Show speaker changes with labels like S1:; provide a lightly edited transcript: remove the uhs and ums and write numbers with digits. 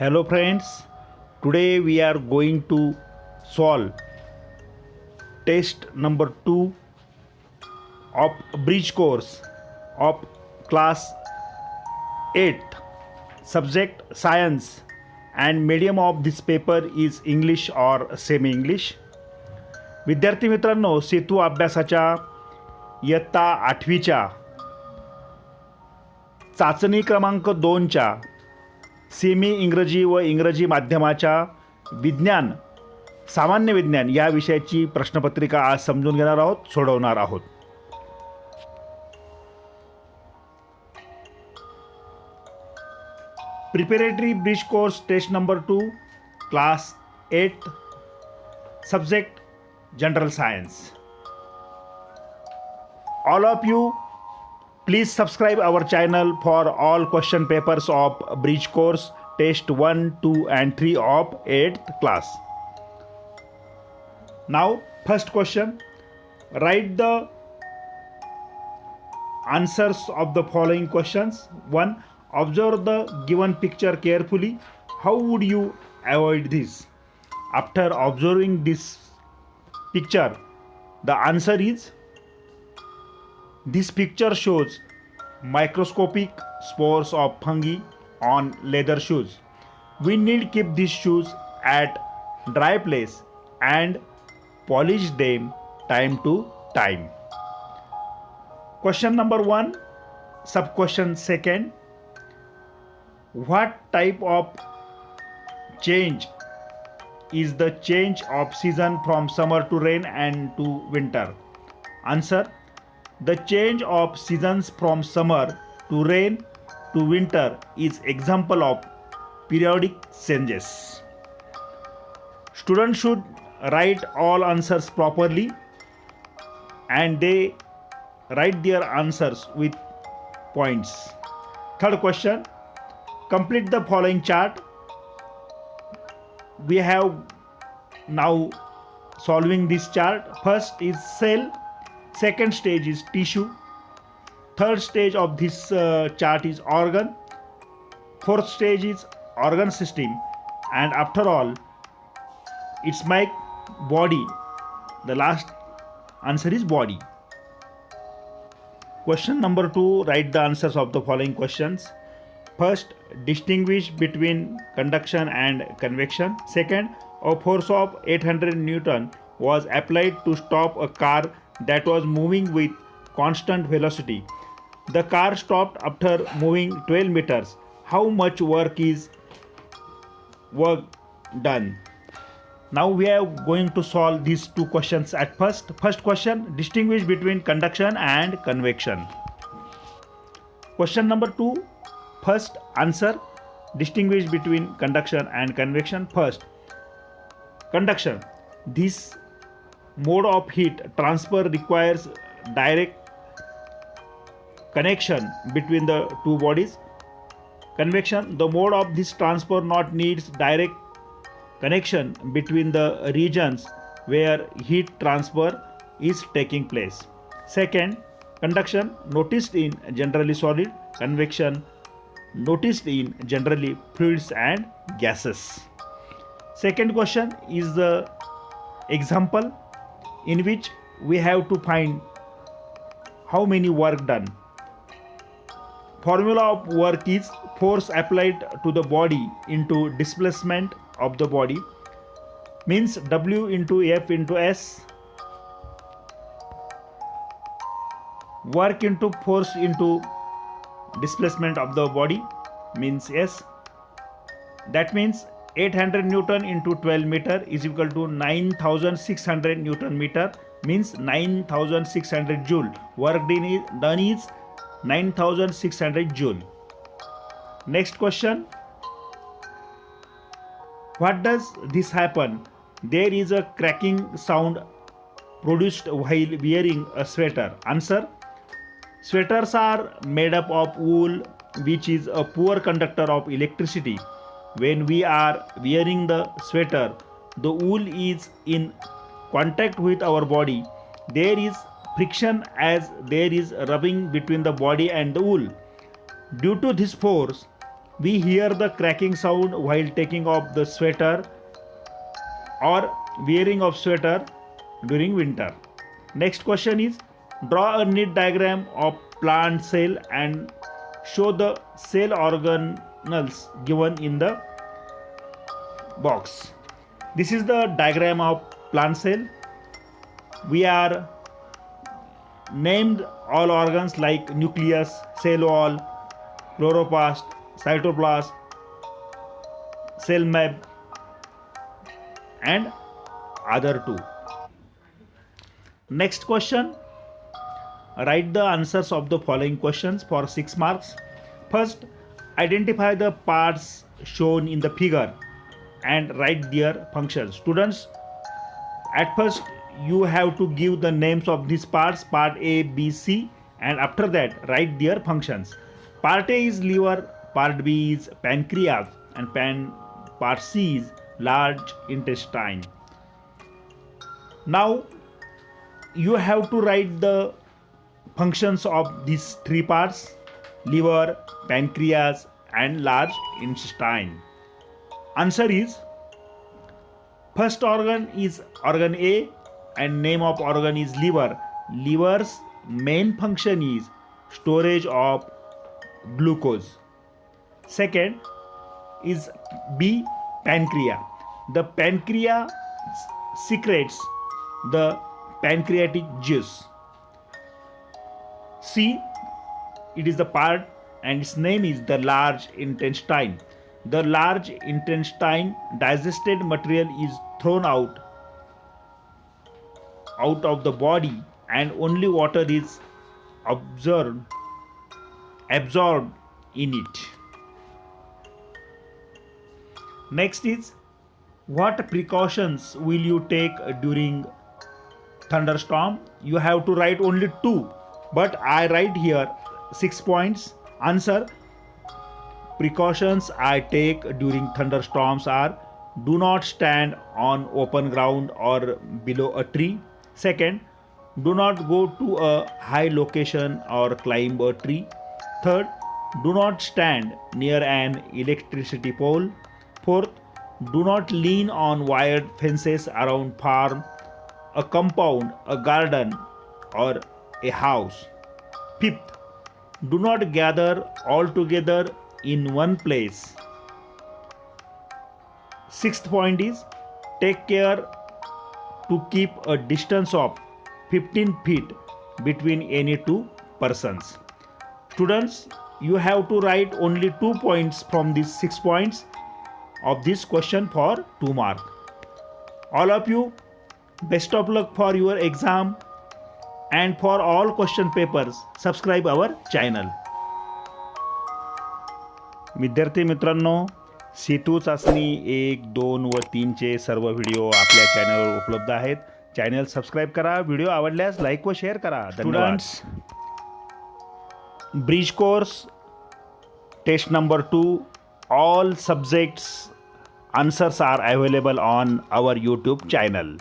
S1: Hello friends, today we are going to solve test number 2 of bridge course of class 8th, subject science, and medium of this paper is English or semi English. विद्यार्थी मित्रांनो, सेतू अभ्यासाच्या इयत्ता 8वीच्या चाचणी क्रमांक 2च्या semi इंग्रजी व इंग्रजी माध्यमाच्या विज्ञान सामान्य विज्ञान या विषयाची प्रश्नपत्रिका आज समजून घेणार आहोत, सोडवणार आहोत. Preparatory bridge course test number 2 class 8 subject general science. All of you, please subscribe our channel for all question papers of bridge course test 1, 2 and 3 of 8th class. Now first question, write the answers of the following questions. 1. Observe the given picture carefully. How would you avoid this? After observing this picture, the answer is, this picture shows microscopic spores of fungi on leather shoes. We need keep these shoes at dry place and polish them time to time. Question number 1, sub question 2. What type of change is the change of season from summer to rain and to winter? Answer, the change of seasons from summer to rain to winter is example of periodic changes. Students should write all answers properly and they write their answers with points. Third question, complete the following chart. We have now solving this chart. First is cell, second stage is tissue, third stage of this chart is organ, fourth stage is organ system, and after all it's my body. The last answer is body. Question number 2, write the answers of the following questions. First, distinguish between conduction and convection. Second, a force of 800 Newton was applied to stop a car that was moving with constant velocity. The car stopped after moving 12 meters. How much work done? Now we are going to solve these two questions at first. First question, distinguish between conduction and convection. Question number 2, first answer, distinguish between conduction and convection. First, conduction. This mode of heat transfer requires direct connection between the two bodies. Convection, the mode of this transfer not needs direct connection between the regions where heat transfer is taking place. Second, conduction noticed in generally solid, convection noticed in generally fluids and gases. Second question is the example in which we have to find how many work done. Formula of work is force applied to the body into displacement of the body, means W into F into S. Work into force into displacement of the body means S. That means 800 Newton into 12 meter is equal to 9600 Newton meter, means 9600 joule. Work done is 9600 joule. Next question, what does this happen? There is a cracking sound produced while wearing a sweater. Answer, sweaters are made up of wool, which is a poor conductor of electricity. When we are wearing the sweater, the wool is in contact with our body. There is friction as there is rubbing between the body and the wool. Due to this force, We hear the cracking sound while taking off the sweater or wearing of sweater during winter. Next question is, draw a neat diagram of plant cell and show the cell organelles given in the box. This is the diagram of plant cell. We are named all organs like nucleus, cell wall, chloroplast, cytoplasm, cell map, and other two. Next question. Write the answers of the following questions for 6 marks. First, identify the parts shown in the figure and write their functions. Students, at first you have to give the names of these parts, part A, B, C, and after that write their functions. Part A is liver, part B is pancreas, and part C is large intestine. Now you have to write the functions of these three parts: liver, pancreas, and large intestine. Answer is, first organ is organ A and name of organ is liver. Liver's main function is storage of glucose. Second is B, pancreas. The pancreas secretes the pancreatic juice. C, it is the part and its name is the large intestine. The large intestine digested material is thrown out of the body and only water is absorbed in it. Next is, what precautions will you take during thunderstorm? You have to write only 2, but I write here 6 points. Answer: precautions I take during thunderstorms are: do not stand on open ground or below a tree. Second, do not go to a high location or climb a tree. Third, do not stand near an electricity pole. Fourth, do not lean on wired fences around farm, a compound, a garden, or a house. Fifth, do not gather all together in one place. Sixth point is, take care to keep a distance of 15 feet between any two persons. Students, you have to write only 2 points from these 6 points of this question for 2 marks. All of you, best of luck for your exam, and for all question papers subscribe our channel. विद्यार्थी मित्रांनो, सेतू चाचणी 1, 2 व 3 चे सर्व video आपल्या चॅनलवर उपलब्ध आहेत. Channel subscribe करा. व्हिडिओ आवडल्यास लाईक व शेअर करा. Students, bridge course test number 2, all subjects answers are available on our YouTube channel.